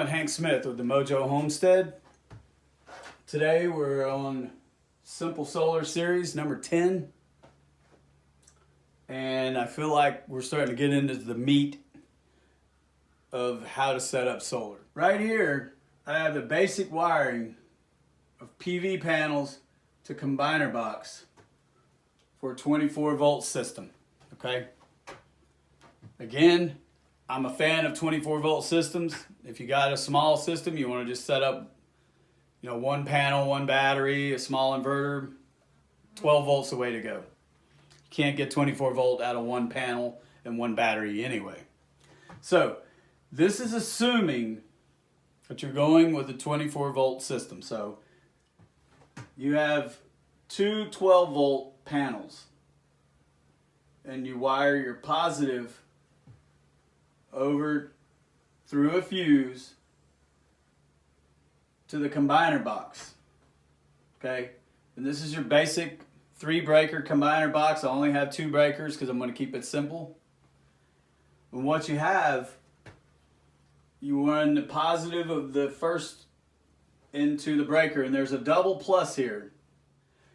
doing? Hank Smith with the Mojo Homestead. Today we're on Simple Solar Series number 10. And I feel like we're starting to get into the meat of how to set up solar. Right here, I have the basic wiring of PV panels to combiner box for a 24 volt system, okay? Again, I'm a fan of 24 volt systems. If you got a small system, you want to just set up, one panel, one battery, a small inverter, 12 volts the way to go. You can't get 24 volt out of one panel and one battery anyway. So this is assuming that you're going with a 24 volt system. So you have two 12 volt panels and you wire your positive over through a fuse to the combiner box. Okay, and this is your basic 3-breaker combiner box. I only have 2 breakers because I'm going to keep it simple. And what you have, you run the positive of the first into the breaker, and there's a double plus here.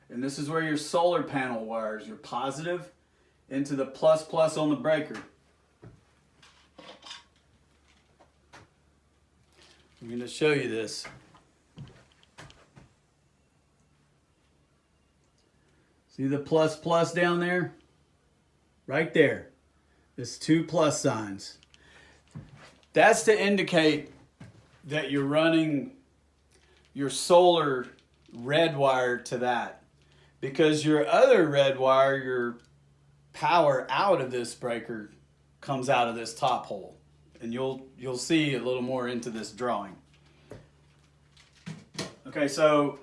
And this is where your solar panel wires your positive into the plus on the breaker. I'm going to show you this. See the plus down there? Right there. There's 2 plus signs. That's to indicate that you're running your solar red wire to that. Because your other red wire, your power out of this breaker, comes out of this top hole. And you'll see a little more into this drawing. Okay, so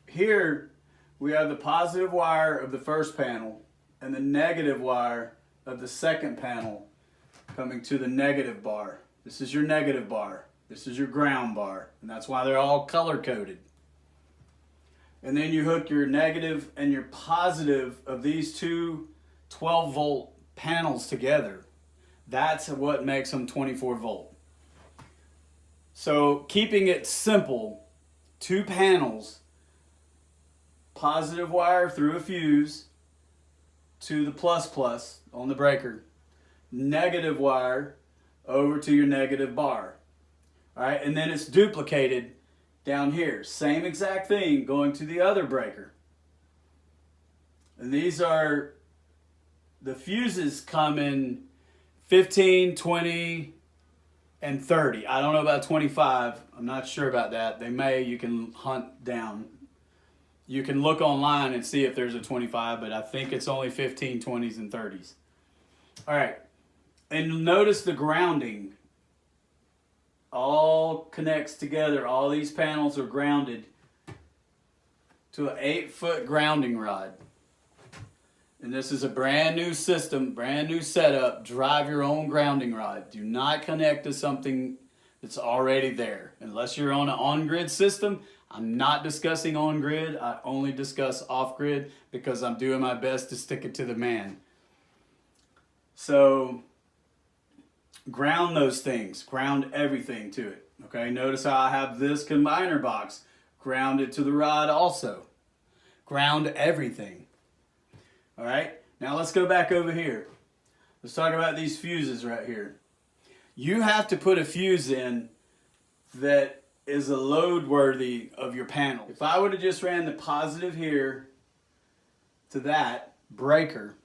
here we have the positive wire of the first panel and the negative wire of the second panel coming to the negative bar. This is your negative bar. This is your ground bar. And that's why they're all color coded. And then you hook your negative and your positive of these two 12 volt panels together. That's what makes them 24 volt. So keeping it simple, 2 panels, positive wire through a fuse to the plus on the breaker, negative wire over to your negative bar. All right, and then it's duplicated down here. Same exact thing going to the other breaker. And these are, the fuses come in 15, 20, and 30. I don't know about 25. I'm not sure about that. They may. You can hunt down. You can look online and see if there's a 25, but I think it's only 15, 20s, and 30s. All right. And notice the grounding all connects together. All these panels are grounded to an 8-foot grounding rod. And this is a brand new system, brand new setup. Drive your own grounding rod. Do not connect to something that's already there. Unless you're on an on-grid system. I'm not discussing on-grid. I only discuss off-grid because I'm doing my best to stick it to the man. So ground those things. Ground everything to it. Okay, notice how I have this combiner box grounded to the rod also. Ground everything. All right, now let's go back over here. Let's talk about these fuses right here. You have to put a fuse in that is a load worthy of your panel. If I would have just ran the positive here to that breaker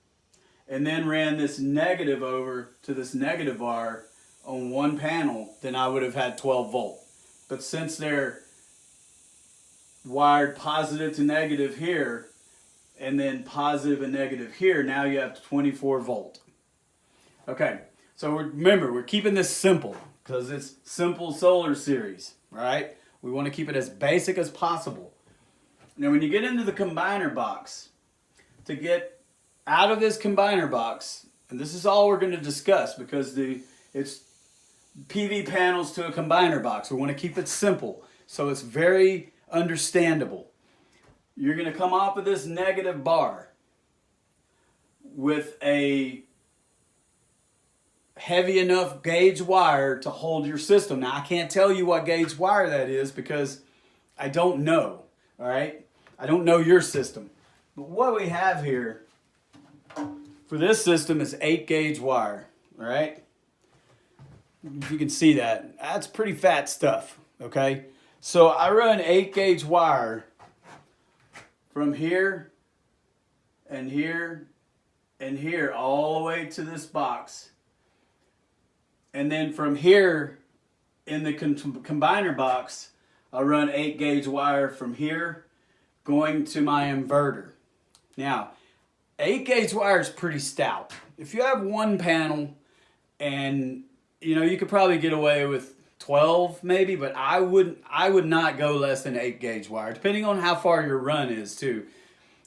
and then ran this negative over to this negative bar on one panel, then I would have had 12 volt. But since they're wired positive to negative here, and then positive and negative here, now you have 24 volt. Okay, so remember, we're keeping this simple because it's Simple Solar Series, right? We want to keep it as basic as possible. Now when you get into the combiner box, to get out of this combiner box, and this is all we're going to discuss because it's PV panels to a combiner box. We want to keep it simple, so it's very understandable. You're going to come off of this negative bar with a heavy enough gauge wire to hold your system. Now, I can't tell you what gauge wire that is because I don't know, all right? I don't know your system. But what we have here for this system is 8 gauge wire, all right? If you can see that, that's pretty fat stuff, okay? So I run 8 gauge wire from here and here and here all the way to this box. And then from here in the combiner box, I run 8 gauge wire from here going to my inverter. Now, 8 gauge wire is pretty stout. If you have one panel, and you know, you could probably get away with 12 maybe, but I would not go less than 8 gauge wire, depending on how far your run is too.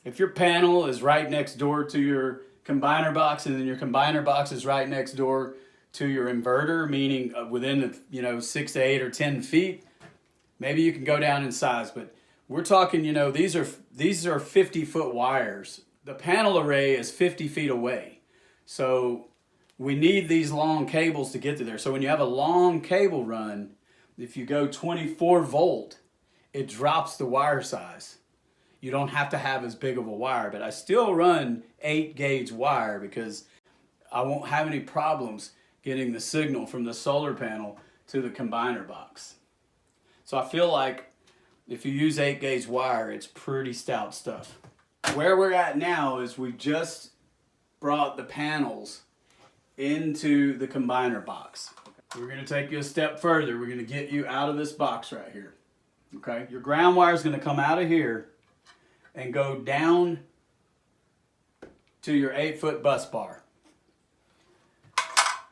If your panel is right next door to your combiner box, and then your combiner box is right next door to your inverter, meaning within 6 to 8 or 10 feet, maybe you can go down in size. But we're talking, these are 50-foot wires. The panel array is 50 feet away, so we need these long cables to get to there. So when you have a long cable run, if you go 24 volt, it drops the wire size. You don't have to have as big of a wire, but I still run 8 gauge wire because I won't have any problems getting the signal from the solar panel to the combiner box. So I feel like if you use 8 gauge wire, it's pretty stout stuff. Where we're at now is we just brought the panels into the combiner box. We're going to take you a step further. We're going to get you out of this box right here. Okay? Your ground wire is going to come out of here and go down to your 8-foot bus bar.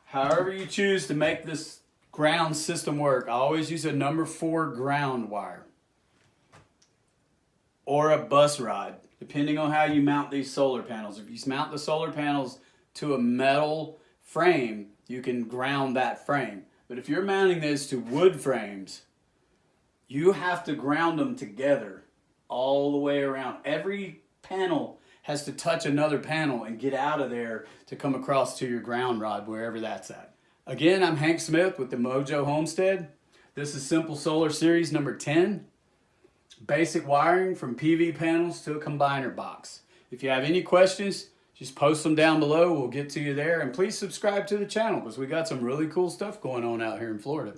However you choose to make this ground system work, I always use a number 4 ground wire or a bus rod, depending on how you mount these solar panels. If you mount the solar panels to a metal frame, you can ground that frame. But if you're mounting this to wood frames, you have to ground them together all the way around. Every panel has to touch another panel and get out of there to come across to your ground rod, wherever that's at. Again, I'm Hank Smith with the Mojo Homestead. This is Simple Solar Series number 10. Basic wiring from PV panels to a combiner box. If you have any questions, just post them down below. We'll get to you there. And please subscribe to the channel because we got some really cool stuff going on out here in Florida.